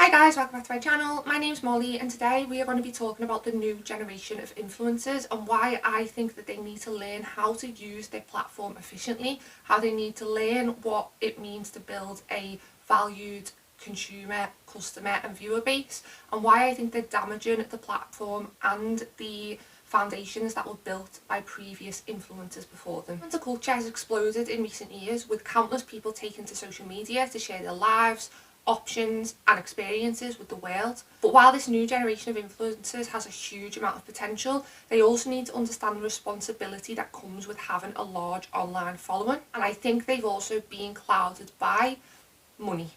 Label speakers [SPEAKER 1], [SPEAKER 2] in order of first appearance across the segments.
[SPEAKER 1] Hi guys, welcome back to my channel. My name's Molly and today we are going to be talking about the new generation of influencers and why I think that they need to learn how to use their platform efficiently, how they need to learn what it means to build a valued consumer, customer and viewer base, and why I think they're damaging the platform and the foundations that were built by previous influencers before them. Influencer culture has exploded in recent years, with countless people taking to social media to share their lives, options and experiences with the world. But while this new generation of influencers has a huge amount of potential, they also need to understand the responsibility that comes with having a large online following, and I think they've also been clouded by money.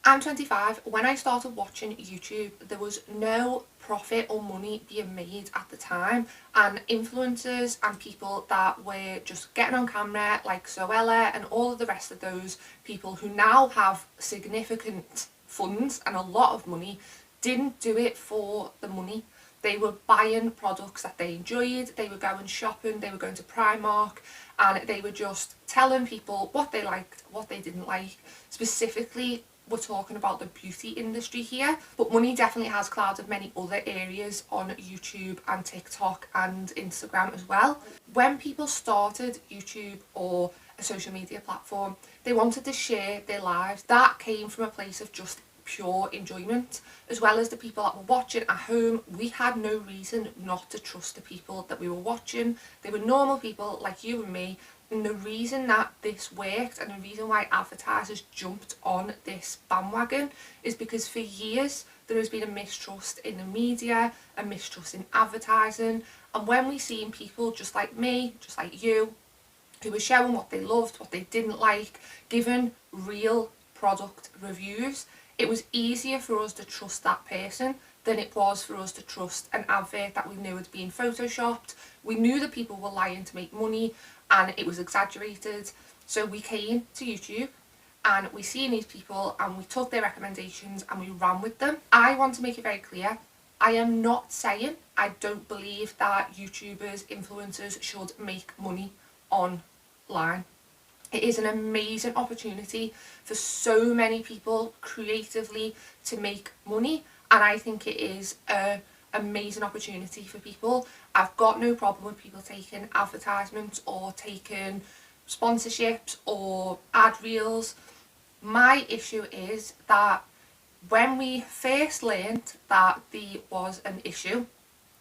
[SPEAKER 1] I'm 25. When I started watching YouTube, there was no profit or money being made at the time, and influencers and people that were just getting on camera like Zoella and all of the rest of those people who now have significant funds and a lot of money didn't do it for the money. They were buying products that they enjoyed, they were going shopping, they were going to Primark, and they were just telling people what they liked, what they didn't like. Specifically, we're talking about the beauty industry here, but money definitely has clouded many other areas on YouTube and TikTok and Instagram as well. When people started YouTube or a social media platform, they wanted to share their lives. That came from a place of just pure enjoyment, as well as the people that were watching at home. We had no reason not to trust the people that we were watching. They were normal people like you and me. And the reason that this worked and the reason why advertisers jumped on this bandwagon is because for years there has been a mistrust in the media, a mistrust in advertising, and when we seen people just like me, just like you, who were showing what they loved, what they didn't like, giving real product reviews, it was easier for us to trust that person than it was for us to trust an advert that we knew had been photoshopped. We knew that people were lying to make money and it was exaggerated. So we came to YouTube and we seen these people and we took their recommendations and we ran with them. I want to make it very clear, I am not saying I don't believe that YouTubers, influencers should make money online. It is an amazing opportunity for so many people creatively to make money, and I think it is an amazing opportunity for people. I've got no problem with people taking advertisements or taking sponsorships or ad reels. My issue is that when we first learned that there was an issue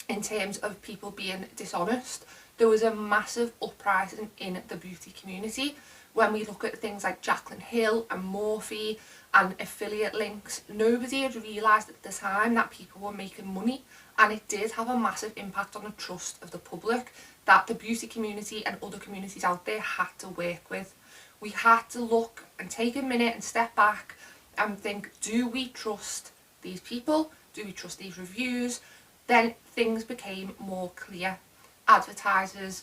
[SPEAKER 1] in terms of people being dishonest, there was a massive uprising in the beauty community. When we look at things like Jaclyn Hill and Morphe and affiliate links, nobody had realised at the time that people were making money, and it did have a massive impact on the trust of the public that the beauty community and other communities out there had to work with. We had to look and take a minute and step back and think, do we trust these people? Do we trust these reviews? Then things became more clear. Advertisers,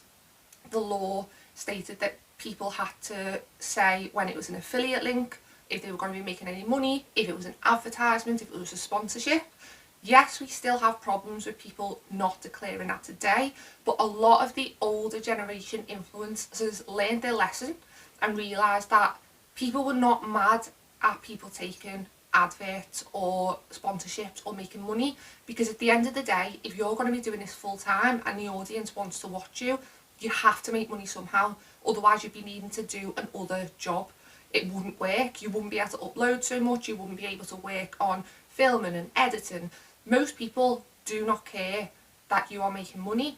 [SPEAKER 1] the law stated that people had to say when it was an affiliate link, if they were going to be making any money, if it was an advertisement, if it was a sponsorship. Yes, we still have problems with people not declaring that today, but a lot of the older generation influencers learned their lesson and realised that people were not mad at people taking adverts or sponsorships or making money, because at the end of the day, if you're going to be doing this full time and the audience wants to watch you, you have to make money somehow. Otherwise you'd be needing to do another job. It wouldn't work. You wouldn't be able to upload so much. You wouldn't be able to work on filming and editing. Most people do not care that you are making money,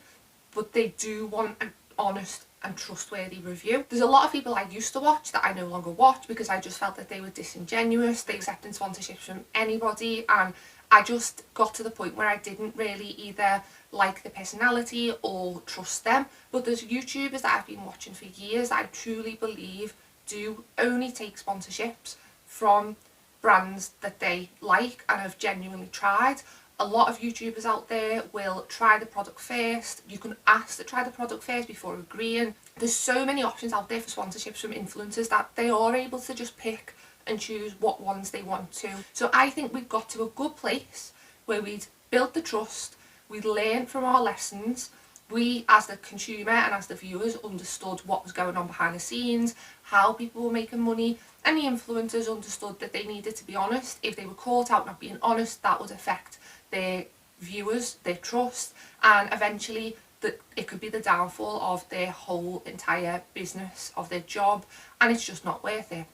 [SPEAKER 1] but they do want an honest and trustworthy review. There's a lot of people I used to watch that I no longer watch because I just felt that they were disingenuous. They accepted sponsorships from anybody, and I just got to the point where I didn't really either like the personality or trust them. But there's YouTubers that I've been watching for years that I truly believe do only take sponsorships from brands that they like and have genuinely tried. A lot of YouTubers out there will try the product first. You can ask to try the product first before agreeing. There's so many options out there for sponsorships from influencers that they are able to just pick and choose what ones they want to. So I think we've got to a good place where we'd built the trust, we'd learned from our lessons, we as the consumer and as the viewers understood what was going on behind the scenes, how people were making money, and the influencers understood that they needed to be honest. If they were caught out not being honest, that would affect their viewers, their trust, and eventually it could be the downfall of their whole entire business, of their job, and it's just not worth it.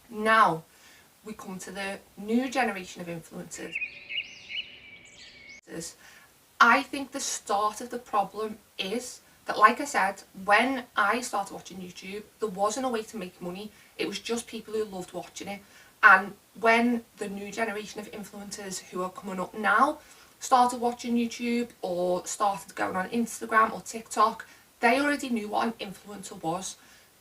[SPEAKER 1] Now we come to the new generation of influencers. I think the start of the problem is that, like I said, when I started watching YouTube, there wasn't a way to make money. It was just people who loved watching it. And when the new generation of influencers who are coming up now started watching YouTube or started going on Instagram or TikTok, they already knew what an influencer was.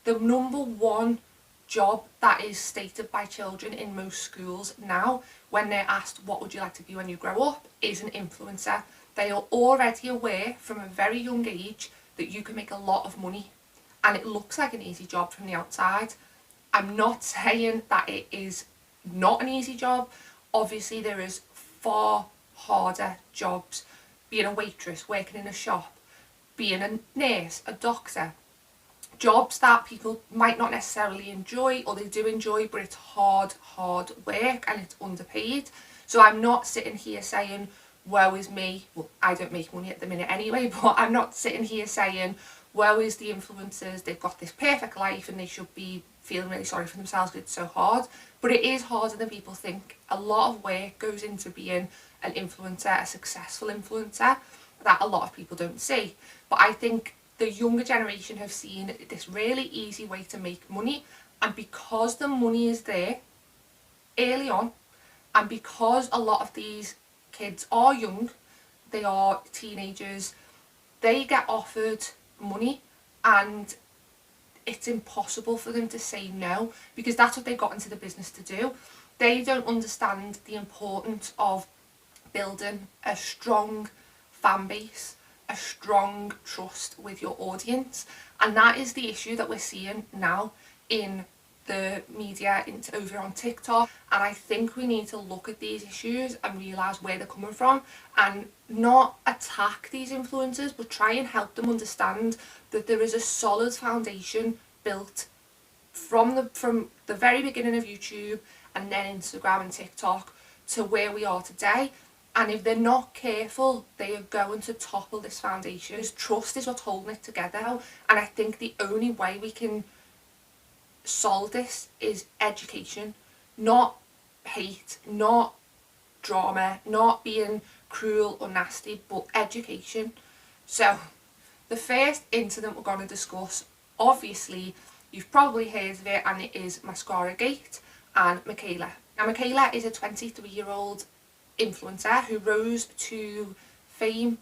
[SPEAKER 1] The number one job that is stated by children in most schools now, when they're asked what would you like to be when you grow up, is an influencer. They are already aware from a very young age that you can make a lot of money, and it looks like an easy job from the outside. I'm not saying that it is not an easy job. Obviously there is far harder jobs, being a waitress, working in a shop, being a nurse, a doctor, jobs that people might not necessarily enjoy, or they do enjoy, but it's hard work and it's underpaid. So I'm not sitting here saying woe is me. Well, I don't make money at the minute anyway, but I'm not sitting here saying woe is the influencers, they've got this perfect life and they should be feeling really sorry for themselves because it's so hard. But it is harder than people think. A lot of work goes into being an influencer, a successful influencer, that a lot of people don't see. But I think the younger generation have seen this really easy way to make money, and because the money is there early on, and because a lot of these kids are young, they are teenagers, they get offered money and it's impossible for them to say no, because that's what they got into the business to do. They don't understand the importance of building a strong fan base, a strong trust with your audience, and that is the issue that we're seeing now in the media, over on TikTok. And I think we need to look at these issues and realise where they're coming from, and not attack these influencers, but try and help them understand that there is a solid foundation built from the very beginning of YouTube and then Instagram and TikTok to where we are today. And if they're not careful, they are going to topple this foundation. Because trust is what's holding it together. And I think the only way we can solve this is education, not hate, not drama, not being cruel or nasty, but education. So the first incident we're going to discuss, obviously you've probably heard of it, and it is Mascara Gate and Mikayla. Now Mikayla is a 23-year-old influencer who rose to fame,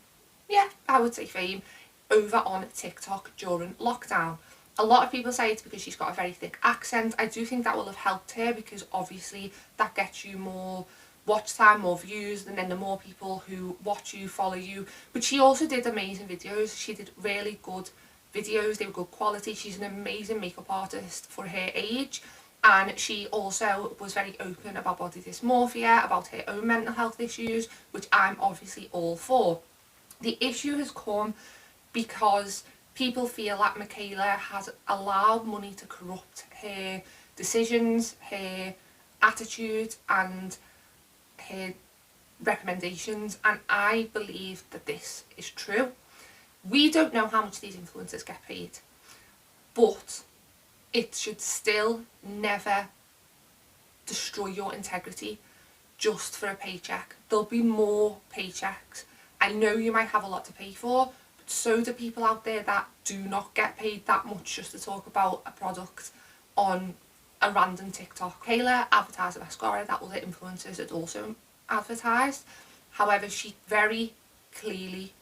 [SPEAKER 1] yeah, I would say fame, over on TikTok during lockdown. A lot of people say it's because she's got a very thick accent. I do think that will have helped her, because obviously that gets you more watch time, more views, and then the more people who watch you follow you. But she also did amazing videos. She did really good videos, they were good quality. She's an amazing makeup artist for her age, and she also was very open about body dysmorphia, about her own mental health issues, which I'm obviously all for. The issue has come because people feel that Mikayla has allowed money to corrupt her decisions, her attitude and her recommendations, and I believe that this is true. We don't know how much these influencers get paid, but it should still never destroy your integrity just for a paycheck. There'll be more paychecks. I know you might have a lot to pay for, but so do people out there that do not get paid that much just to talk about a product on a random TikTok. Mikayla advertised a mascara that other influencers had also advertised. However, she very clearly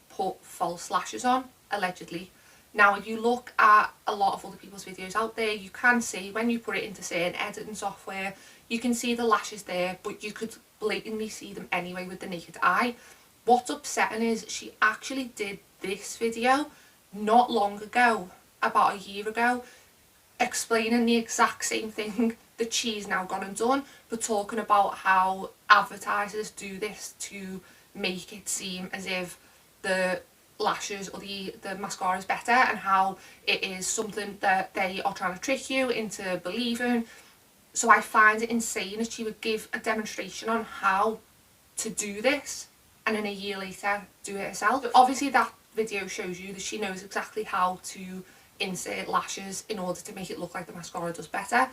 [SPEAKER 1] put false lashes on, allegedly. Now, if you look at a lot of other people's videos out there, you can see when you put it into certain editing software, you can see the lashes there, but you could blatantly see them anyway with the naked eye. What's upsetting is she actually did this video not long ago, about a year ago, explaining the exact same thing that she's now gone and done, but talking about how advertisers do this to make it seem as if the lashes or the mascara is better, and how it is something that they are trying to trick you into believing. So I find it insane that she would give a demonstration on how to do this and then a year later do it herself. But obviously that video shows you that she knows exactly how to insert lashes in order to make it look like the mascara does better.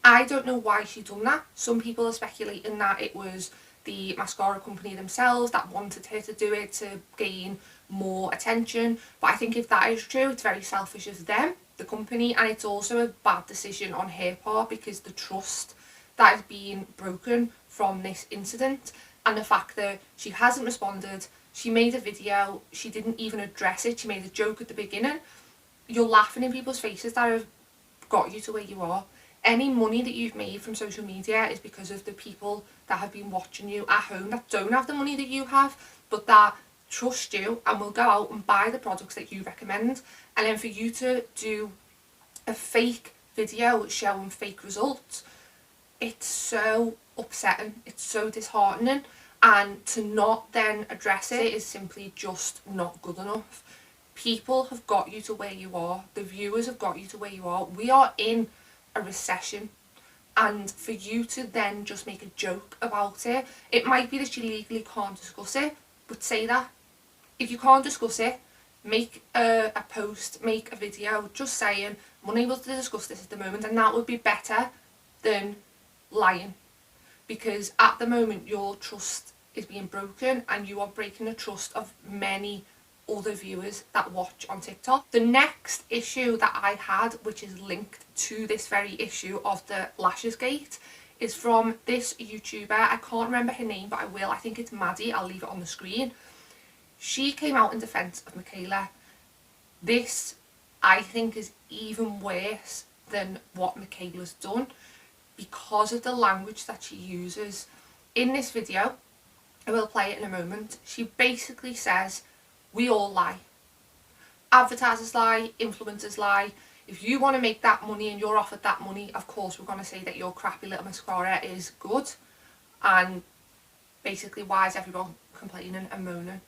[SPEAKER 1] I don't know why she's done that. Some people are speculating that it was the mascara company themselves that wanted her to do it to gain more attention, but I think if that is true, it's very selfish of them, the company, and it's also a bad decision on her part, because the trust that is being broken from this incident, and the fact that she hasn't responded, she made a video, she didn't even address it, she made a joke at the beginning. You're laughing in people's faces that have got you to where you are. Any money that you've made from social media is because of the people that have been watching you at home that don't have the money that you have, but that trust you and will go out and buy the products that you recommend. And then for you to do a fake video showing fake results, it's so upsetting, it's so disheartening, and to not then address it is simply just not good enough. People have got you to where you are, the viewers have got you to where you are. We are in a recession, and for you to then just make a joke about it, it might be that you legally can't discuss it, but say that. If you can't discuss it, make a post, make a video just saying I'm unable to discuss this at the moment, and that would be better than lying, because at the moment your trust is being broken and you are breaking the trust of many other viewers that watch on TikTok. The next issue that I had, which is linked to this very issue of the lashes gate, is from this YouTuber. I can't remember her name, but I will. I think it's Maddie. I'll leave it on the screen. She came out in defence of Mikayla. This, I think, is even worse than what Mikayla's done, because of the language that she uses. In this video, I will play it in a moment, she basically says, we all lie. Advertisers lie, influencers lie. If you want to make that money and you're offered that money, of course we're going to say that your crappy little mascara is good. And basically, why is everyone complaining and moaning?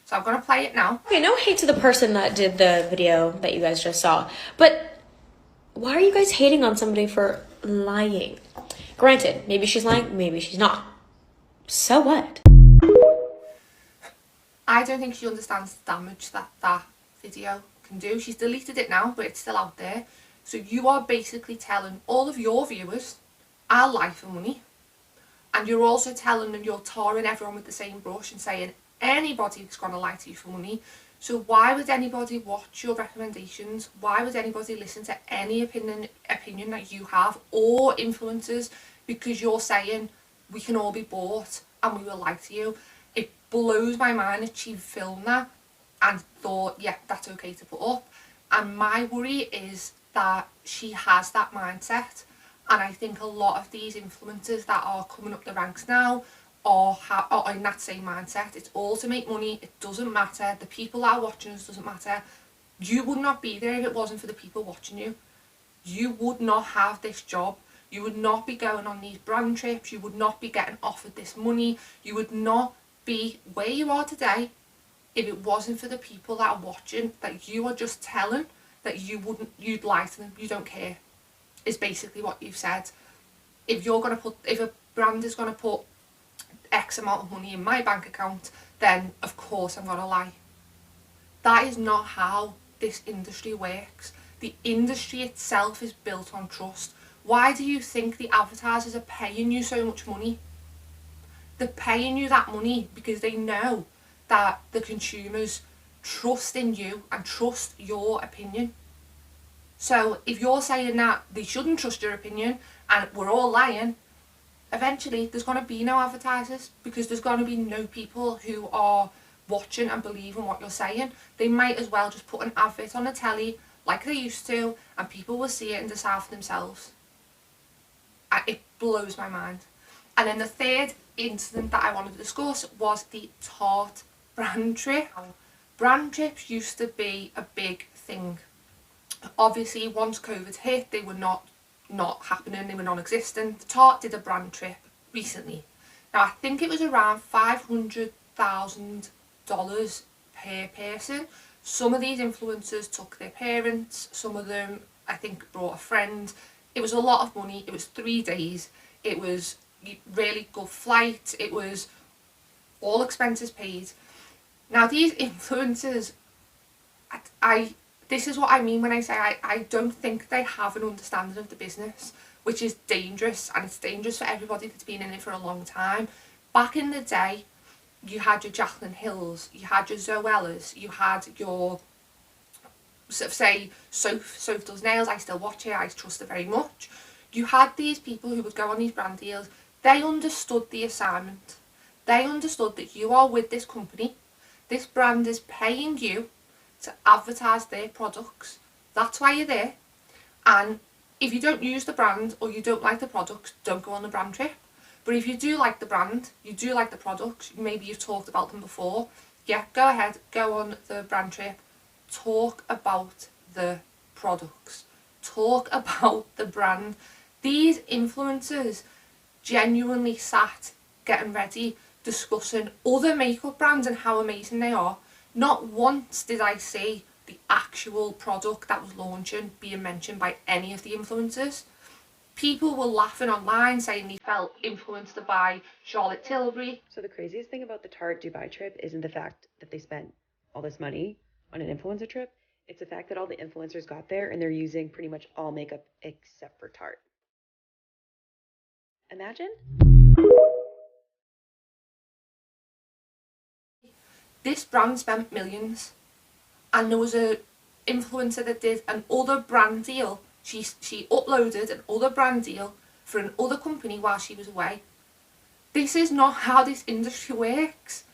[SPEAKER 1] So I'm going to play it now.
[SPEAKER 2] Okay, no hate to the person that did the video that you guys just saw, but why are you guys hating on somebody for lying? Granted, maybe she's lying, maybe she's not. So what?
[SPEAKER 1] I don't think she understands the damage that that video can do. She's deleted it now, but it's still out there. So you are basically telling all of your viewers, I'll lie for money. And you're also telling them, you're tarring everyone with the same brush and saying anybody's going to lie to you for money. So why would anybody watch your recommendations? Why would anybody listen to any opinion that you have, or influencers, because you're saying we can all be bought and we will lie to you? It blows my mind that she filmed that and thought, yeah, that's okay to put up. And my worry is that she has that mindset, and I think a lot of these influencers that are coming up the ranks now are in that same mindset. It's all to make money. It doesn't matter. The people that are watching us doesn't matter. You would not be there if it wasn't for the people watching you. You would not have this job. You would not be going on these brand trips. You would not be getting offered this money. You would not be where you are today if it wasn't for the people that are watching, that you are just telling that you'd lie to them. You don't care, is basically what you've said. If a brand is going to put X amount of money in my bank account, then of course I'm gonna lie. That is not how this industry works. The industry itself is built on trust. Why do you think the advertisers are paying you so much money? They're paying you that money because they know that the consumers trust in you and trust your opinion. So if you're saying that they shouldn't trust your opinion and we're all lying, eventually there's going to be no advertisers, because there's going to be no people who are watching and believing what you're saying. They might as well just put an advert on the telly like they used to, and people will see it and decide for themselves. It blows my mind. And then the third incident that I wanted to discuss was the Tarte brand trip. Brand trips used to be a big thing. Obviously, once COVID hit, they were not happening, they were non-existent. Tarte did a brand trip recently. Now I think it was around $500,000 per person. Some of these influencers took their parents, some of them I think brought a friend. It was a lot of money. It was 3 days. It was really good flight. It was all expenses paid. Now these influencers, this is what I mean when I say I don't think they have an understanding of the business, which is dangerous, and it's dangerous for everybody that's been in it for a long time. Back in the day, you had your Jacqueline Hills, you had your Zoellas, you had your, sort of say, Soph does nails, I still watch her, I trust her very much. You had these people who would go on these brand deals. They understood the assignment. They understood that you are with this company. This brand is paying you to advertise their products. That's why you're there. And if you don't use the brand or you don't like the products, don't go on the brand trip. But if you do like the brand, you do like the products, maybe you've talked about them before, yeah, go ahead, go on the brand trip, talk about the products, talk about the brand. These influencers genuinely sat getting ready, discussing other makeup brands and how amazing they are. Not once did I see the actual product that was launching being mentioned by any of the influencers. People were laughing online saying they felt influenced by Charlotte Tilbury.
[SPEAKER 3] So the craziest thing about the Tarte Dubai trip isn't the fact that they spent all this money on an influencer trip. It's the fact that all the influencers got there and they're using pretty much all makeup except for Tarte. Imagine.
[SPEAKER 1] This brand spent millions, and there was a influencer that did another brand deal. She uploaded another brand deal for another company while she was away. This is not how this industry works.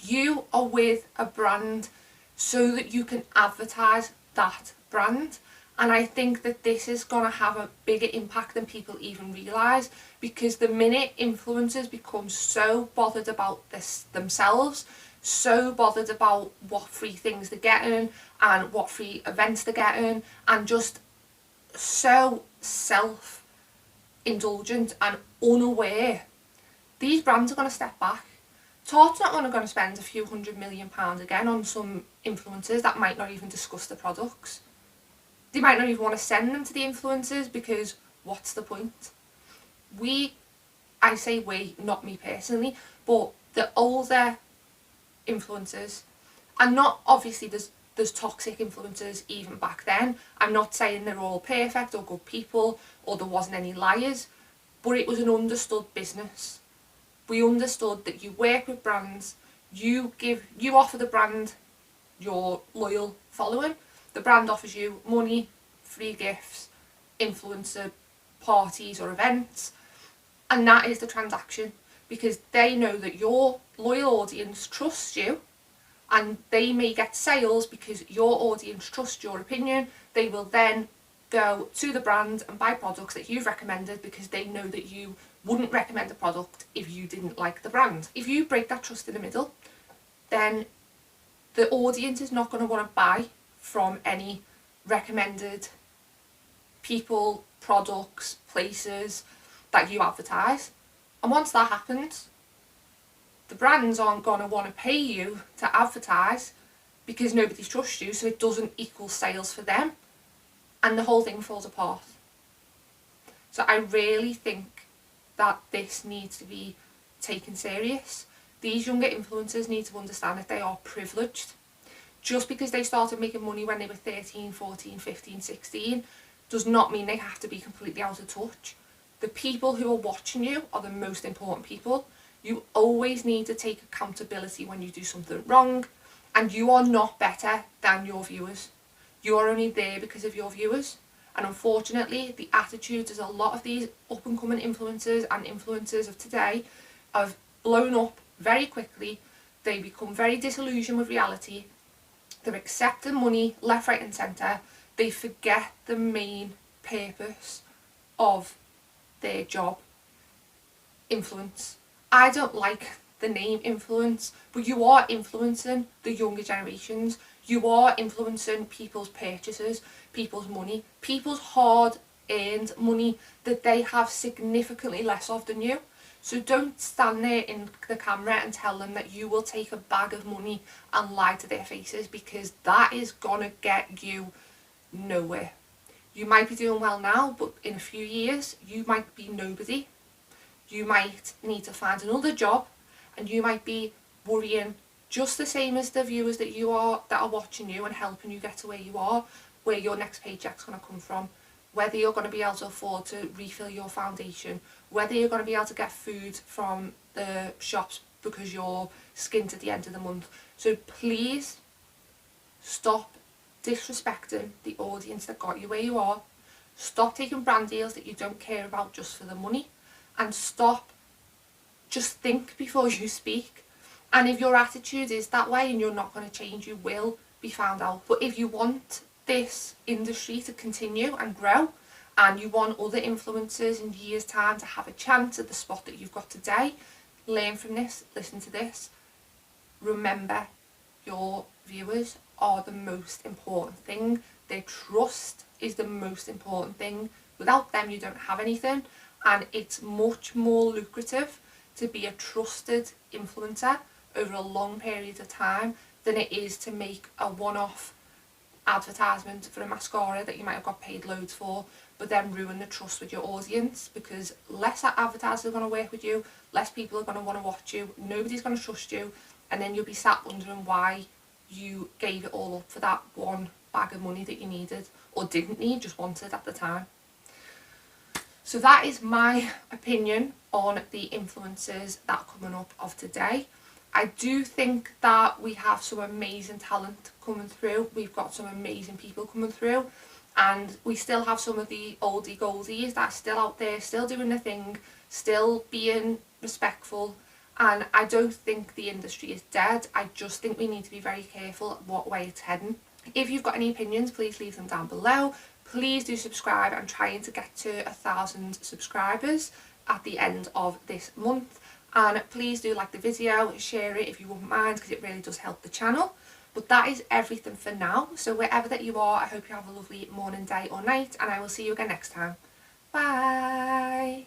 [SPEAKER 1] You are with a brand so that you can advertise that brand. And I think that this is going to have a bigger impact than people even realise, because the minute influencers become so bothered about this themselves, so bothered about what free things they're getting and what free events they're getting, and just so self-indulgent and unaware, these brands are going to step back. Tarte's not only going to spend a few £100 million again on some influencers that might not even discuss the products. They might not even want to send them to the influencers, because what's the point? I say we, not me personally, but the older influencers, and not obviously there's toxic influencers even back then. I'm not saying they're all perfect or good people or there wasn't any liars, but it was an understood business. We understood that you work with brands, you offer the brand your loyal following, the brand offers you money, free gifts, influencer parties or events, and that is the transaction, because they know that your loyal audience trusts you, and they may get sales because your audience trusts your opinion. They will then go to the brand and buy products that you've recommended, because they know that you wouldn't recommend a product if you didn't like the brand. If you break that trust in the middle, then the audience is not going to want to buy from any recommended people, products, places that you advertise. And once that happens, the brands aren't going to want to pay you to advertise, because nobody trusts you, so it doesn't equal sales for them, and the whole thing falls apart. So I really think that this needs to be taken serious. These younger influencers need to understand that they are privileged. Just because they started making money when they were 13, 14, 15, 16 does not mean they have to be completely out of touch. The people who are watching you are the most important people. You always need to take accountability when you do something wrong, and you are not better than your viewers. You are only there because of your viewers. And unfortunately, the attitudes of a lot of these up-and-coming influencers and influencers of today have blown up very quickly. They become very disillusioned with reality. They're accepting money left, right and centre. They forget the main purpose of their job: influence. I don't like the name influence, but you are influencing the younger generations. You are influencing people's purchases, people's money, people's hard-earned money that they have significantly less of than you. So don't stand there in the camera and tell them that you will take a bag of money and lie to their faces, because that is gonna get you nowhere. You might be doing well now, but in a few years you might be nobody. You might need to find another job, and you might be worrying just the same as the viewers that are watching you and helping you get to where you are, where your next paycheck's going to come from, whether you're going to be able to afford to refill your foundation, whether you're going to be able to get food from the shops because you're skint at the end of the month. So please stop disrespecting the audience that got you where you are. Stop taking brand deals that you don't care about just for the money, and stop, just think before you speak. And if your attitude is that way and you're not going to change, you will be found out. But if you want this industry to continue and grow, and you want other influencers in years' time to have a chance at the spot that you've got today, learn from this, listen to this. Remember, your viewers are the most important thing. Their trust is the most important thing. Without them, you don't have anything. And it's much more lucrative to be a trusted influencer over a long period of time than it is to make a one-off advertisement for a mascara that you might have got paid loads for, but then ruin the trust with your audience, because less advertisers are going to work with you, less people are going to want to watch you, nobody's going to trust you, and then you'll be sat wondering why you gave it all up for that one bag of money that you needed, or didn't need, just wanted at the time. So that is my opinion on the influencers that are coming up of today. I do think that we have some amazing talent coming through. We've got some amazing people coming through, and we still have some of the oldie goldies that are still out there, still doing their thing, still being respectful. And I don't think the industry is dead. I just think we need to be very careful what way it's heading. If you've got any opinions, please leave them down below. Please do subscribe. I'm trying to get to 1,000 subscribers at the end of this month. And please do like the video, share it if you wouldn't mind, because it really does help the channel. But that is everything for now. So wherever that you are, I hope you have a lovely morning, day or night, and I will see you again next time. Bye!